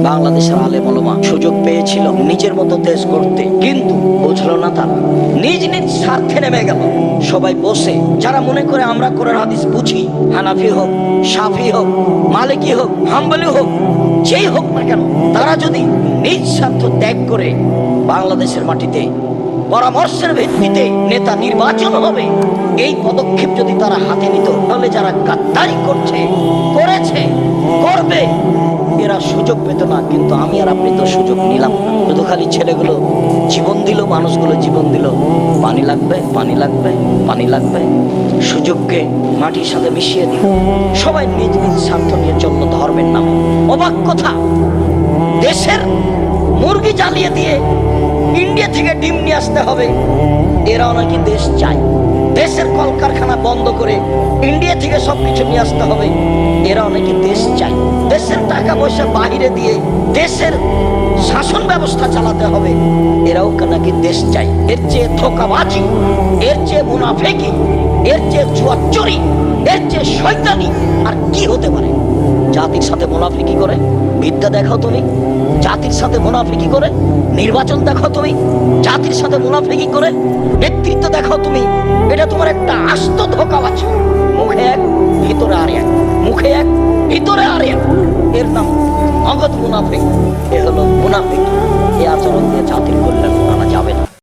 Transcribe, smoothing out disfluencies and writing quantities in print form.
বাংলাদেশের আলেম ওলামা সুযোগ পেয়েছিল নিজের মতো দেশ গড়তে, কিন্তু বুঝলো না তারা, নিজ নিজ স্বার্থে নেমে গেল। সবাই বসে যারা মনে করে আমরা কোরআন হাদিস বুঝি, হানাফি হোক, শাফি হোক, মালিকি হোক, হাম্বলি হোক, যেই হোক না কেন, তারা যদি নিজ স্বার্থ ত্যাগ করে বাংলাদেশের মাটিতে পরামর্শের ভিত্তিতে নেতা নির্বাচন হবে, এই পদক্ষেপ যদি তারা হাতে নিত, তাহলে যারা গাদ্দারি করছে, করেছে, করবে, এরা সুযোগ পেত না। কিন্তু আমি আর আপনি তো সুযোগ নিলাম না, শুধু খালি ছেলেগুলো জীবন দিল, মানুষগুলো জীবন দিল, পানি লাগবে, পানি লাগবে, পানি লাগবে, সুযোগকে মাটির সাথে মিশিয়ে দিল। সবাই নিজ নিজ স্বার্থ নিয়ে চলল ধর্মের নামে। অবাক কথা, দেশের মুরগি জ্বালিয়ে দিয়ে ইন্ডিয়া থেকে ডিম নিয়ে আসতে হবে, এরাও নাকি দেশ চায়। দেশের কলকারখানা বন্ধ করে ইন্ডিয়া থেকে সবকিছু নিয়ে আসতে হবে, এরাও নাকি দেশ চায়। দেশের টাকা পয়সা বাহিরে দিয়ে দেশের শাসন ব্যবস্থা চালাতে হবে, এরাও নাকি দেশ চায়। এর চেয়ে ধোঁকাবাজি, এর চেয়ে মুনাফেকি, এর চেয়ে জুয়াচুরি, এর চেয়ে শয়তানি আর কি হতে পারে? জাতির সাথে মুনাফিকি করে বিদ্যা দেখাও তুমি, জাতির সাথে মুনাফিকি করে নির্বাচন দেখাও তুমি, জাতির সাথে মুনাফিকি করে নেতৃত্ব দেখাও তুমি। এটা তোমার একটা আস্ত ধোঁকাবাজি। মুখে এক, ভিতরে আর এক, মুখে এক, ভিতরে আর এক। এর নাম নগদ মুনাফিক। এ হলো মুনাফিক। এই আচরণ